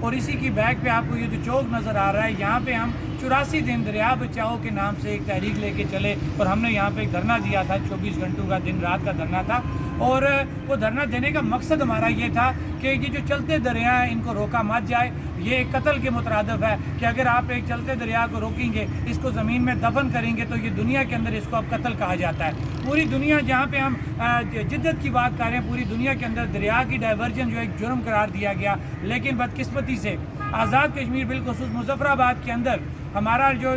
اور اسی کی بیک پہ آپ کو یہ جو چوک نظر آ رہا ہے، یہاں پہ ہم 84 دن دریا بچاؤ کے نام سے ایک تحریک لے کے چلے اور ہم نے یہاں پہ ایک دھرنا دیا تھا، 24 گھنٹوں کا دن رات کا دھرنا تھا۔ اور وہ دھرنا دینے کا مقصد ہمارا یہ تھا کہ یہ جو چلتے دریا ہیں ان کو روکا مت جائے۔ یہ ایک قتل کے مترادف ہے کہ اگر آپ ایک چلتے دریا کو روکیں گے، اس کو زمین میں دفن کریں گے، تو یہ دنیا کے اندر اس کو اب قتل کہا جاتا ہے۔ پوری دنیا جہاں پہ ہم جدت کی بات کر رہے ہیں، پوری دنیا کے اندر دریا کی ڈائیورجن جو ایک جرم قرار دیا گیا، لیکن بدقسمتی سے آزاد کشمیر بالخصوص مظفر آباد کے اندر ہمارا جو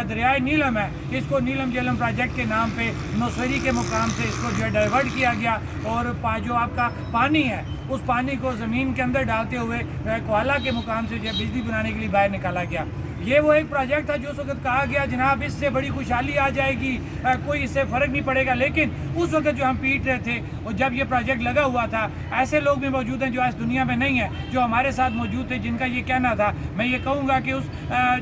دریائے نیلم ہے، اس کو نیلم جیلم پروجیکٹ کے نام پہ نوسیری کے مقام سے اس کو جو ہے ڈائیورٹ کیا گیا، اور جو آپ کا پانی ہے اس پانی کو زمین کے اندر ڈالتے ہوئے کوالہ کے مقام سے جو ہے بجلی بنانے کے لیے باہر نکالا گیا۔ یہ وہ ایک پروجیکٹ تھا جو اس وقت کہا گیا جناب اس سے بڑی خوشحالی آ جائے گی، کوئی اس سے فرق نہیں پڑے گا، لیکن اس وقت جو ہم پیٹ رہے تھے اور جب یہ پروجیکٹ لگا ہوا تھا، ایسے لوگ بھی موجود ہیں جو آج دنیا میں نہیں ہیں، جو ہمارے ساتھ موجود تھے، جن کا یہ کہنا تھا، میں یہ کہوں گا کہ اس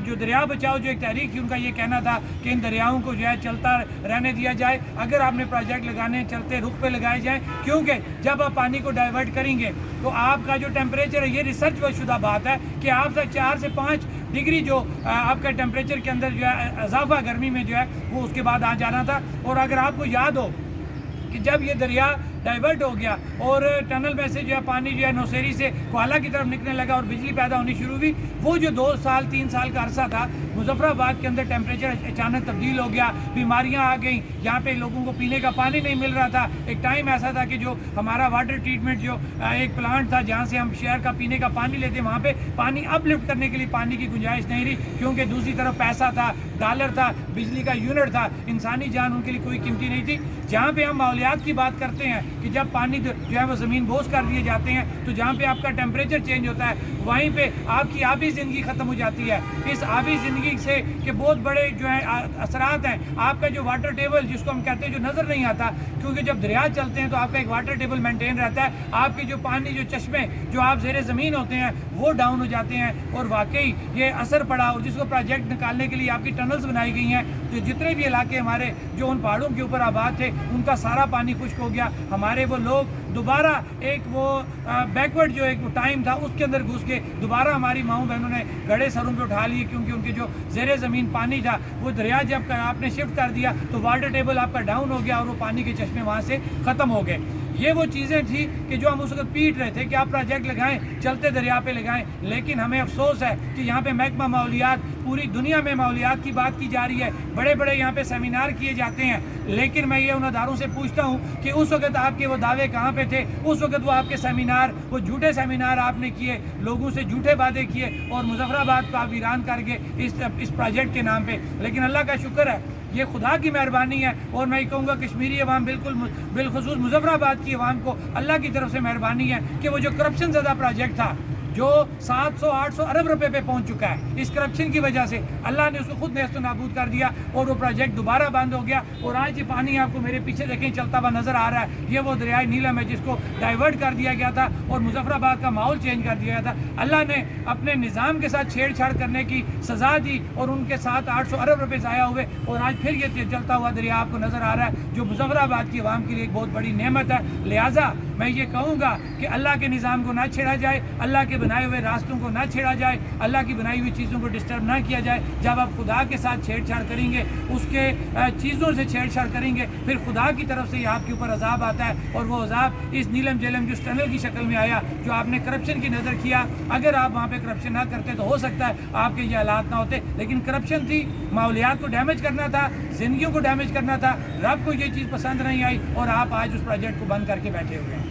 جو دریا بچاؤ جو ایک تحریک تھی، ان کا یہ کہنا تھا کہ ان دریاؤں کو جو ہے چلتا رہنے دیا جائے، اگر آپ نے پروجیکٹ لگانے چلتے رخ پہ لگائے جائیں، کیونکہ جب آپ پانی کو ڈائیورٹ کریں گے تو آپ کا جو ٹیمپریچر ہے، یہ ریسرچ شدہ بات ہے کہ آپ سے 4 سے 5 ڈگری جو آپ کا ٹیمپریچر کے اندر جو ہے اضافہ گرمی میں جو ہے وہ اس کے بعد آ جانا تھا۔ اور اگر آپ کو یاد ہو کہ جب یہ دریا ڈائیورٹ ہو گیا اور ٹنل میں سے جو ہے پانی جو ہے نوسیری سے کوالہ کی طرف نکلنے لگا اور بجلی پیدا ہونی شروع ہوئی، وہ جو 2 سال 3 سال کا عرصہ تھا، مظفر آباد کے اندر ٹیمپریچر اچانک تبدیل ہو گیا، بیماریاں آ گئیں، یہاں پہ لوگوں کو پینے کا پانی نہیں مل رہا تھا۔ ایک ٹائم ایسا تھا کہ جو ہمارا واٹر ٹریٹمنٹ جو ایک پلانٹ تھا جہاں سے ہم شہر کا پینے کا پانی لیتے، وہاں پہ پانی اپ لفٹ کرنے کے لیے پانی کی گنجائش نہیں رہی، کیونکہ دوسری طرف پیسہ تھا، ڈالر تھا، بجلی کا یونٹ تھا، انسانی جان ان کے لیے کوئی قیمتی نہیں تھی۔ جہاں پہ ہم ماحولیات کی بات کرتے ہیں کہ جب پانی جو ہے وہ زمین بوس کر دیے جاتے ہیں، تو جہاں پہ آپ کا ٹیمپریچر چینج ہوتا ہے، وہیں پہ آپ کی آبی زندگی ختم ہو جاتی ہے۔ اس آبی زندگی سے کہ بہت بڑے جو ہیں اثرات ہیں، آپ کا جو واٹر ٹیبل جس کو ہم کہتے ہیں جو نظر نہیں آتا، کیونکہ جب دریا چلتے ہیں تو آپ کا ایک واٹر ٹیبل مینٹین رہتا ہے، آپ کے جو پانی جو چشمے جو آپ زیر زمین ہوتے ہیں وہ ڈاؤن ہو جاتے ہیں، اور واقعی یہ اثر پڑا۔ اور جس کو پروجیکٹ نکالنے کے لیے آپ کی ٹنلز بنائی گئی ہیں، جو جتنے بھی علاقے ہمارے جو ان پہاڑوں کے اوپر آباد تھے، ان کا سارا پانی خشک ہو گیا۔ ہمارے وہ لوگ دوبارہ ایک وہ بیکورڈ جو ایک ٹائم تھا اس کے اندر گھس کے دوبارہ ہماری ماؤں بہنوں نے گڑے سروں پہ اٹھا لیے، کیونکہ ان کے جو زیر زمین پانی تھا وہ دریا جب آپ نے شفٹ کر دیا تو واٹر ٹیبل آپ کا ڈاؤن ہو گیا اور وہ پانی کے چشمے وہاں سے ختم ہو گئے۔ یہ وہ چیزیں تھیں کہ جو ہم اس وقت پیٹ رہے تھے کہ آپ پروجیکٹ لگائیں، چلتے دریا پہ لگائیں، لیکن ہمیں افسوس ہے کہ یہاں پہ محکمہ ماحولیات، پوری دنیا میں ماحولیات کی بات کی جا رہی ہے، بڑے بڑے یہاں پہ سیمینار کیے جاتے ہیں، لیکن میں یہ ان اداروں سے پوچھتا ہوں کہ اس وقت آپ کے وہ دعوے کہاں پہ تھے؟ اس وقت وہ آپ کے سیمینار، وہ جھوٹے سیمینار آپ نے کیے، لوگوں سے جھوٹے وعدے کیے اور مظفر آباد کو آپ ویران کر کے اس پروجیکٹ کے نام پہ۔ لیکن اللہ کا شکر ہے، یہ خدا کی مہربانی ہے، اور میں یہ کہوں گا کشمیری عوام بالخصوص مظفر آباد کی عوام کو اللہ کی طرف سے مہربانی ہے کہ وہ جو کرپشن زدہ پروجیکٹ تھا جو 700-800 ارب روپے پہ پہنچ چکا ہے، اس کرپشن کی وجہ سے اللہ نے اس کو خود نیست و نابود کر دیا اور وہ پروجیکٹ دوبارہ بند ہو گیا۔ اور آج یہ پانی آپ کو میرے پیچھے دیکھیں چلتا ہوا نظر آ رہا ہے، یہ وہ دریائے نیلم ہے جس کو ڈائیورٹ کر دیا گیا تھا اور مظفر آباد کا ماحول چینج کر دیا گیا تھا۔ اللہ نے اپنے نظام کے ساتھ چھیڑ چھاڑ کرنے کی سزا دی اور ان کے 700-800 ارب روپے ضائع ہوئے، اور آج پھر یہ چلتا ہوا دریا آپ کو نظر آ رہا ہے جو مظفر آباد کی عوام کے لیے ایک بہت بڑی نعمت ہے۔ لہٰذا میں یہ کہوں گا کہ اللہ کے نظام کو نہ چھیڑا جائے، اللہ کے بنائے ہوئے راستوں کو نہ چھیڑا جائے، اللہ کی بنائی ہوئی چیزوں کو ڈسٹرب نہ کیا جائے۔ جب آپ خدا کے ساتھ چھیڑ چھاڑ کریں گے، اس کے چیزوں سے چھیڑ چھاڑ کریں گے، پھر خدا کی طرف سے یہ آپ کے اوپر عذاب آتا ہے، اور وہ عذاب اس نیلم جیلم جو اس ٹنل کی شکل میں آیا، جو آپ نے کرپشن کی نظر کیا، اگر آپ وہاں پہ کرپشن نہ کرتے تو ہو سکتا ہے آپ کے یہ حالات نہ ہوتے، لیکن کرپشن تھی، ماحولیات کو ڈیمیج کرنا تھا، زندگیوں کو ڈیمیج کرنا تھا، رب کو یہ چیز پسند نہیں آئی اور آپ آج اس پروجیکٹ کو بند کر کے بیٹھے ہوئے ہیں۔